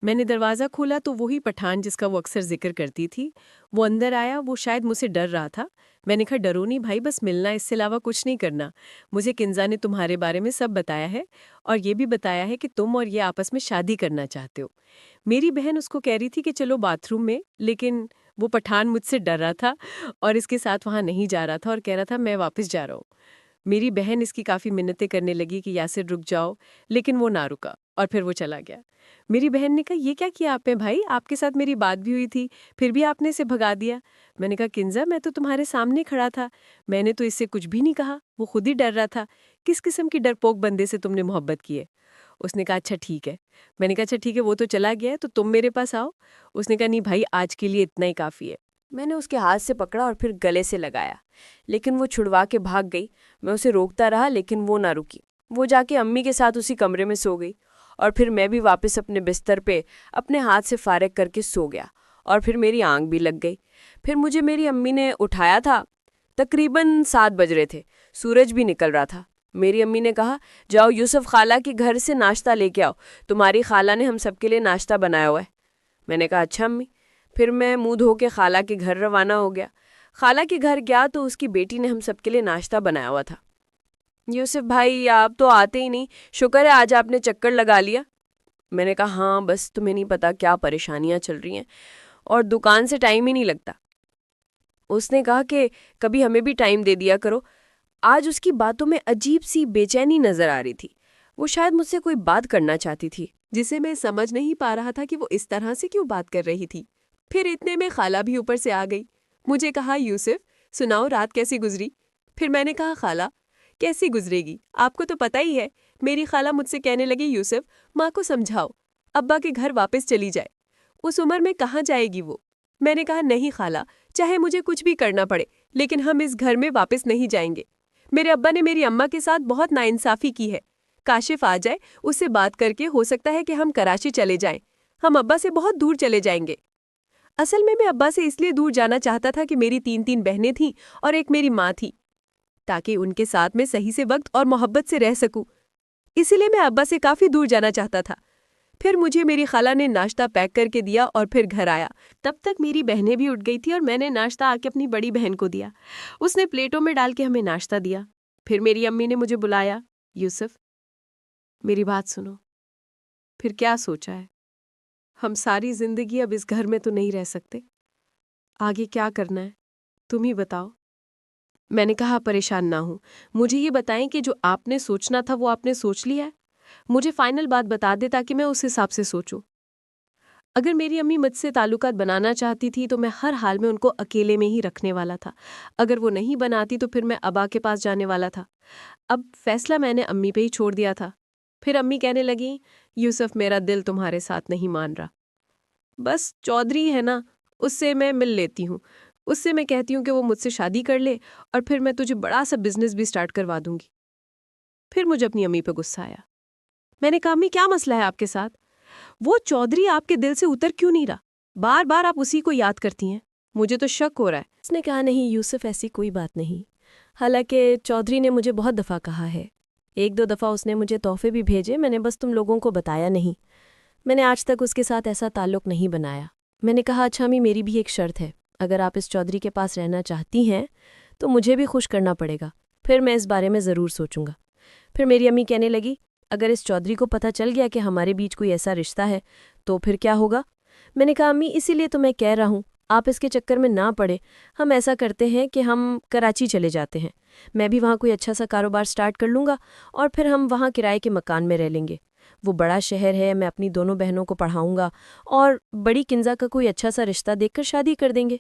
میں نے دروازہ کھولا تو وہی پٹھان جس کا وہ اکثر ذکر کرتی تھی وہ اندر آیا۔ وہ شاید مجھ سے ڈر رہا تھا۔ میں نے کہا ڈرو نہیں بھائی، بس ملنا، اس سے علاوہ کچھ نہیں کرنا۔ مجھے کنزا نے تمہارے بارے میں سب بتایا ہے، اور یہ بھی بتایا ہے کہ تم اور یہ آپس میں شادی کرنا چاہتے ہو۔ میری بہن اس کو کہہ رہی تھی کہ چلو باتھ روم میں، لیکن وہ پٹھان مجھ سے ڈر رہا تھا اور اس کے ساتھ وہاں نہیں جا رہا تھا اور کہہ رہا تھا میں واپس جا رہا ہوں۔ میری بہن اس کی کافی منتیں کرنے لگی کہ یاسر رک جاؤ، لیکن وہ نہ رکا اور پھر وہ چلا گیا۔ میری بہن نے کہا یہ کیا کیا آپ نے بھائی، آپ کے ساتھ میری بات بھی ہوئی تھی، پھر بھی آپ نے اسے بھگا دیا۔ میں نے کہا کنزا میں تو تمہارے سامنے کھڑا تھا، میں نے تو اس سے کچھ بھی نہیں کہا، وہ خود ہی ڈر رہا تھا۔ کس قسم کی ڈرپوک بندے سے تم نے محبت کی ہے؟ اس نے کہا اچھا ٹھیک ہے۔ میں نے کہا اچھا ٹھیک ہے، وہ تو چلا گیا ہے تو تم میرے پاس آؤ۔ اس نے کہا نہیں بھائی، آج کے لیے اتنا ہی کافی ہے۔ میں نے اس کے ہاتھ سے پکڑا اور پھر گلے سے لگایا، لیکن وہ چھڑوا کے بھاگ گئی۔ میں اسے روکتا رہا لیکن وہ نہ رکی۔ وہ جا کے امی کے ساتھ اسی کمرے میں سو گئی، اور پھر میں بھی واپس اپنے بستر پہ اپنے ہاتھ سے فارغ کر کے سو گیا، اور پھر میری آنکھ بھی لگ گئی۔ پھر مجھے میری امی نے اٹھایا تھا، تقریباً 7 بج رہے تھے، سورج بھی نکل رہا تھا۔ میری امی نے کہا جاؤ یوسف خالہ کے گھر سے ناشتہ لے کے آؤ، تمہاری خالہ نے ہم سب کے لیے ناشتہ بنایا ہوا ہے۔ میں نے کہا اچھا امی۔ پھر میں منہ دھو کے خالہ کے گھر روانہ ہو گیا۔ خالہ کے گھر گیا تو اس کی بیٹی نے ہم سب کے لیے ناشتہ بنایا ہوا تھا۔ یوسف بھائی آپ تو آتے ہی نہیں، شکر ہے آج آپ نے چکر لگا لیا۔ میں نے کہا ہاں بس تمہیں نہیں پتا کیا پریشانیاں چل رہی ہیں، اور دکان سے ٹائم ہی نہیں لگتا۔ اس نے کہا کہ کبھی ہمیں بھی ٹائم دے دیا کرو۔ آج اس کی باتوں میں عجیب سی بے چینی نظر آ رہی تھی۔ وہ شاید مجھ سے کوئی بات کرنا چاہتی تھی، جسے میں سمجھ نہیں پا رہا تھا کہ وہ اس طرح سے کیوں بات کر رہی تھی۔ پھر اتنے میں خالہ بھی اوپر سے آ گئی۔ مجھے کہا یوسف سناؤ رات کیسی گزری؟ پھر میں نے کہا خالہ کیسی گزرے گی، آپ کو تو پتہ ہی ہے۔ میری خالہ مجھ سے کہنے لگی یوسف ماں کو سمجھاؤ ابا کے گھر واپس چلی جائے، اس عمر میں کہاں جائے گی وہ۔ میں نے کہا نہیں خالہ، چاہے مجھے کچھ بھی کرنا پڑے لیکن ہم اس گھر میں واپس نہیں جائیں گے۔ میرے ابا نے میری اماں کے ساتھ بہت ناانصافی کی ہے۔ کاشف آ جائے، اس سے بات کر کے ہو سکتا ہے کہ ہم کراچی چلے جائیں، ہم ابا سے بہت دور چلے جائیں گے۔ اصل میں ابا سے اس لیے دور جانا چاہتا تھا کہ میری 3 بہنیں تھیں اور ایک میری ماں تھی، تاکہ ان کے ساتھ میں صحیح سے وقت اور محبت سے رہ سکوں۔ اسی لیے میں ابا سے کافی دور جانا چاہتا تھا۔ پھر مجھے میری خالہ نے ناشتہ پیک کر کے دیا اور پھر گھر آیا۔ تب تک میری بہنیں بھی اٹھ گئی تھی اور میں نے ناشتہ آ کے اپنی بڑی بہن کو دیا۔ اس نے پلیٹوں میں ڈال کے ہمیں ناشتہ دیا۔ پھر میری امی نے مجھے بلایا، یوسف میری بات سنو۔ پھر کیا سوچا ہے؟ ہم ساری زندگی اب اس گھر میں تو نہیں رہ سکتے، آگے کیا کرنا ہے تم ہی بتاؤ۔ میں نے کہا پریشان نہ ہوں، مجھے یہ بتائیں کہ جو آپ نے سوچنا تھا وہ آپ نے سوچ لیا ہے؟ مجھے فائنل بات بتا دے تاکہ میں اس حساب سے سوچوں۔ اگر میری امی مجھ سے تعلقات بنانا چاہتی تھی تو میں ہر حال میں ان کو اکیلے میں ہی رکھنے والا تھا، اگر وہ نہیں بناتی تو پھر میں ابا کے پاس جانے والا تھا۔ اب فیصلہ میں نے امی پہ ہی چھوڑ دیا تھا۔ پھر امی کہنے لگیں یوسف میرا دل تمہارے ساتھ نہیں مان رہا، بس چودھری ہے نا، اس سے میں مل لیتی ہوں، اس سے میں کہتی ہوں کہ وہ مجھ سے شادی کر لے اور پھر میں تجھے بڑا سا بزنس بھی سٹارٹ کروا دوں گی۔ پھر مجھے اپنی امی پہ غصہ آیا۔ میں نے کہا امی کیا مسئلہ ہے آپ کے ساتھ؟ وہ چودھری آپ کے دل سے اتر کیوں نہیں رہا؟ بار بار آپ اسی کو یاد کرتی ہیں، مجھے تو شک ہو رہا ہے۔ اس نے کہا نہیں یوسف ایسی کوئی بات نہیں، حالانکہ چودھری نے مجھے بہت دفعہ کہا ہے، 1-2 دفعہ اس نے مجھے تحفے بھی بھیجے، میں نے بس تم لوگوں کو بتایا نہیں، میں نے آج تک اس کے ساتھ ایسا تعلق نہیں بنایا۔ میں نے کہا اچھا امی میری بھی ایک شرط ہے، اگر آپ اس چودھری کے پاس رہنا چاہتی ہیں تو مجھے بھی خوش کرنا پڑے گا، پھر میں اس بارے میں ضرور سوچوں گا۔ پھر میری امی کہنے لگی اگر اس چودھری کو پتہ چل گیا کہ ہمارے بیچ کوئی ایسا رشتہ ہے تو پھر کیا ہوگا؟ میں نے کہا امی اسی لیے تو میں کہہ رہا ہوں آپ اس کے چکر میں نہ پڑے، ہم ایسا کرتے ہیں کہ ہم کراچی چلے جاتے ہیں، میں بھی وہاں کوئی اچھا سا کاروبار سٹارٹ کر لوں گا اور پھر ہم وہاں کرائے کے مکان میں رہ لیں گے۔ وہ بڑا شہر ہے، میں اپنی دونوں بہنوں کو پڑھاؤں گا اور بڑی کنزا کا کوئی اچھا سا رشتہ دیکھ کر شادی کر دیں گے۔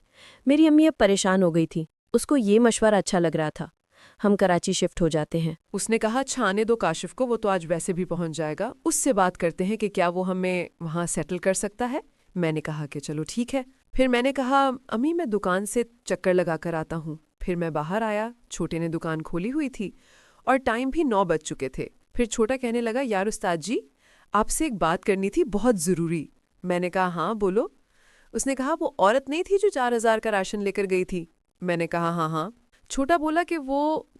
میری امی اب پریشان ہو گئی تھی، اس کو یہ مشورہ اچھا لگ رہا تھا، ہم کراچی شفٹ ہو جاتے ہیں۔ اس نے کہا چھانے دو کاشف کو، وہ تو آج ویسے بھی پہنچ جائے گا، اس سے بات کرتے ہیں کہ کیا وہ ہمیں وہاں سیٹل کر سکتا ہے۔ میں نے کہا کہ چلو ٹھیک ہے۔ پھر میں نے کہا امی میں دکان سے چکر لگا کر آتا ہوں۔ پھر میں باہر آیا، چھوٹے نے دکان کھولی ہوئی تھی اور ٹائم بھی 9 بج چکے تھے۔ پھر چھوٹا کہنے لگا یار استاد جی آپ سے ایک بات کرنی تھی بہت ضروری۔ میں نے کہا ہاں بولو۔ اس نے کہا وہ عورت نہیں تھی جو 4000 کا راشن لے کر گئی تھی؟ میں نے کہا ہاں ہاں۔ چھوٹا بولا کہ وہ